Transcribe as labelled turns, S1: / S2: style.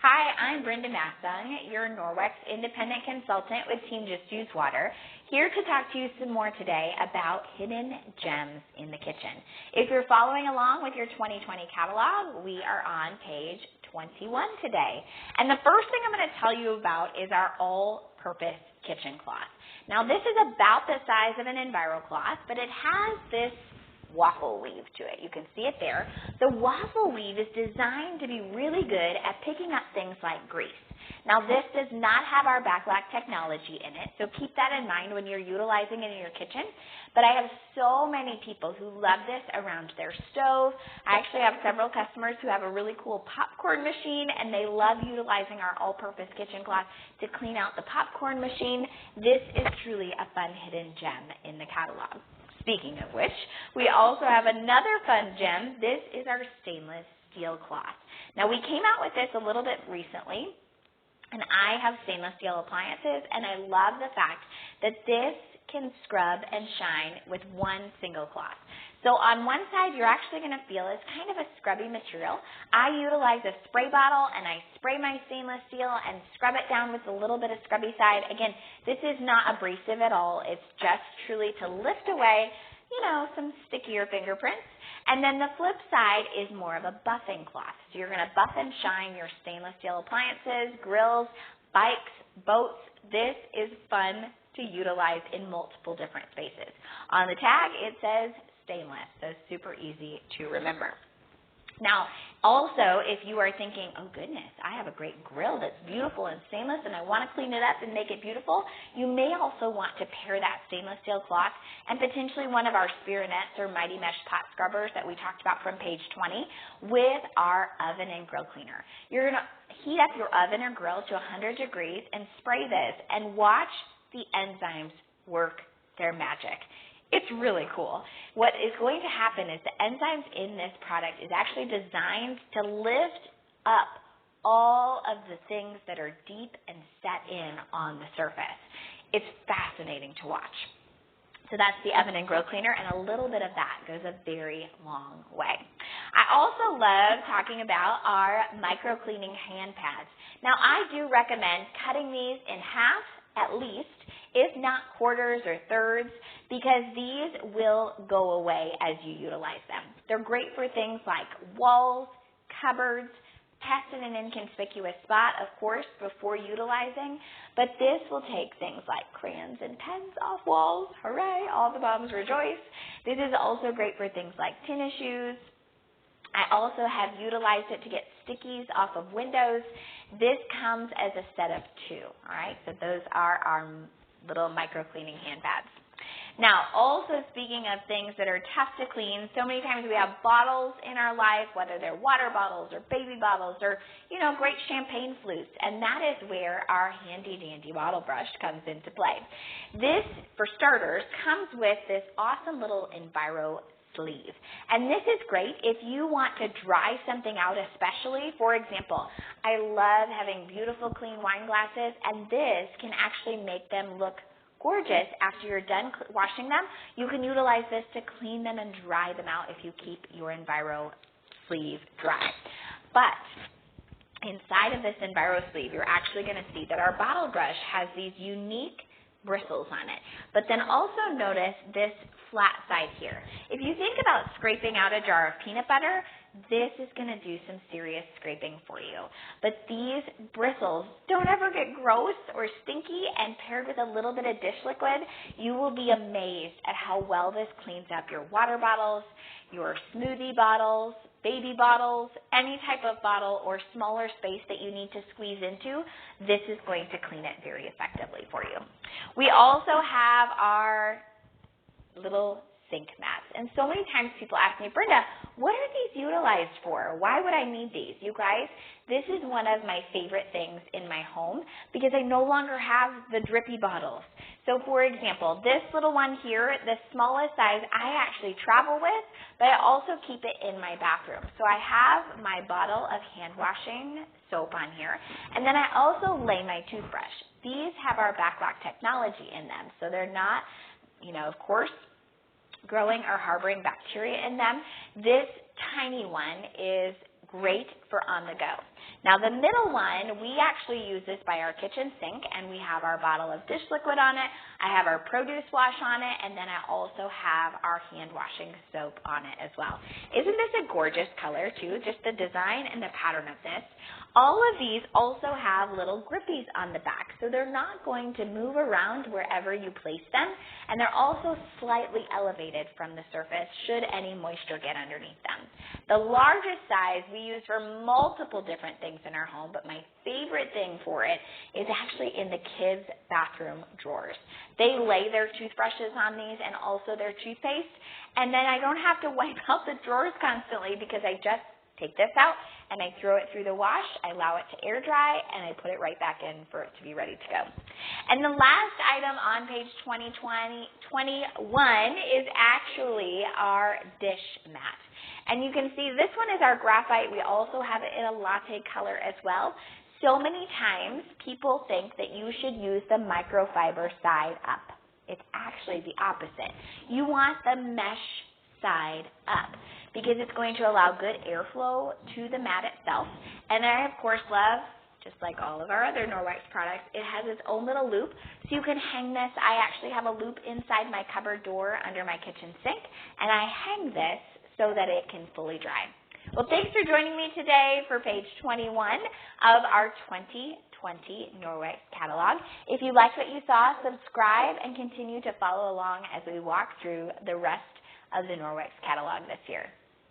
S1: Hi, I'm Brenda Massung, your Norwex independent consultant with Team Just Use Water, here to talk to you some more today about hidden gems in the kitchen. If you're following along with your 2020 catalog, we are on page 21 today. And the first thing I'm going to tell you about is our all-purpose kitchen cloth. Now, this is about the size of an Enviro cloth, but it has this waffle weave to it. You can see it there. The waffle weave is designed to be really good at picking up things like grease. Now, this does not have our backlock technology in it, so keep that in mind when you're utilizing it in your kitchen. But I have so many people who love this around their stove. I actually have several customers who have a really cool popcorn machine, and they love utilizing our all-purpose kitchen cloth to clean out the popcorn machine. This is truly a fun hidden gem in the catalog. Speaking of which, we also have another fun gem. This is our stainless steel cloth. Now, we came out with this a little bit recently, and I have stainless steel appliances, and I love the fact that this can scrub and shine with one single cloth. So on one side, you're actually going to feel it's kind of a scrubby material. I utilize a spray bottle, and I spray my stainless steel and scrub it down with a little bit of scrubby side. Again, this is not abrasive at all. It's just truly to lift away, some stickier fingerprints. And then the flip side is more of a buffing cloth. So you're going to buff and shine your stainless steel appliances, grills, bikes, boats. This is fun to utilize in multiple different spaces. On the tag, it says stainless, so super easy to remember. Now, also, if you are thinking, oh goodness, I have a great grill that's beautiful and stainless and I want to clean it up and make it beautiful, you may also want to pair that stainless steel cloth and potentially one of our Spironets or Mighty Mesh pot scrubbers that we talked about from page 20 with our oven and grill cleaner. You're going to heat up your oven or grill to 100 degrees and spray this and watch the enzymes work their magic. It's really cool. What is going to happen is the enzymes in this product is actually designed to lift up all of the things that are deep and set in on the surface. It's fascinating to watch. So that's the oven and grill cleaner, and a little bit of that goes a very long way. I also love talking about our micro cleaning hand pads. Now, I do recommend cutting these in half at least, if not quarters or thirds, because these will go away as you utilize them. They're great for things like walls, cupboards, pets in an inconspicuous spot, of course, before utilizing, but this will take things like crayons and pens off walls. Hooray, all the moms rejoice. This is also great for things like tennis shoes. I also have utilized it to get stickies off of windows. This comes as a set of two, all right? So those are our little micro cleaning hand pads. Now, also speaking of things that are tough to clean, so many times we have bottles in our life, whether they're water bottles or baby bottles or, great champagne flutes, and that is where our handy dandy bottle brush comes into play. This, for starters, comes with this awesome little Enviro sleeve. And this is great if you want to dry something out, especially. For example, I love having beautiful clean wine glasses, and this can actually make them look gorgeous after you're done washing them. You can utilize this to clean them and dry them out if you keep your Enviro sleeve dry. But inside of this Enviro sleeve, you're actually going to see that our bottle brush has these unique bristles on it. But then also notice this flat side here. If you think about scraping out a jar of peanut butter, this is going to do some serious scraping for you. But these bristles don't ever get gross or stinky, and paired with a little bit of dish liquid, you will be amazed at how well this cleans up your water bottles, your smoothie bottles, baby bottles, any type of bottle or smaller space that you need to squeeze into. This is going to clean it very effectively for you. We also have our little sink mats. And so many times people ask me, Brenda, what are these utilized for? Why would I need these? You guys, this is one of my favorite things in my home because I no longer have the drippy bottles. So for example, this little one here, the smallest size, I actually travel with, but I also keep it in my bathroom. So I have my bottle of hand washing soap on here, and then I also lay my toothbrush. These have our backlock technology in them, so they're not, of course, growing or harboring bacteria in them. This tiny one is great for on the go. Now the middle one, we actually use this by our kitchen sink, and we have our bottle of dish liquid on it. I have our produce wash on it, and then I also have our hand washing soap on it as well. Isn't this a gorgeous color too? Just the design and the pattern of this. All of these also have little grippies on the back, so they're not going to move around wherever you place them, and they're also slightly elevated from the surface should any moisture get underneath them. The largest size we use for multiple different things in our home, but my favorite thing for it is actually in the kids' bathroom drawers. They lay their toothbrushes on these and also their toothpaste, and then I don't have to wipe out the drawers constantly because I just take this out and I throw it through the wash, I allow it to air dry, and I put it right back in for it to be ready to go. And the last item on page 21 is actually our dish mat. And you can see this one is our graphite. We also have it in a latte color as well. So many times people think that you should use the microfiber side up. It's actually the opposite. You want the mesh side up because it's going to allow good airflow to the mat itself. And I, of course, love, just like all of our other Norwex products, it has its own little loop, so you can hang this. I actually have a loop inside my cupboard door under my kitchen sink, and I hang this so that it can fully dry. Well, thanks for joining me today for page 21 of our 2020 Norwex catalog. If you liked what you saw, subscribe and continue to follow along as we walk through the rest of the Norwex catalog this year.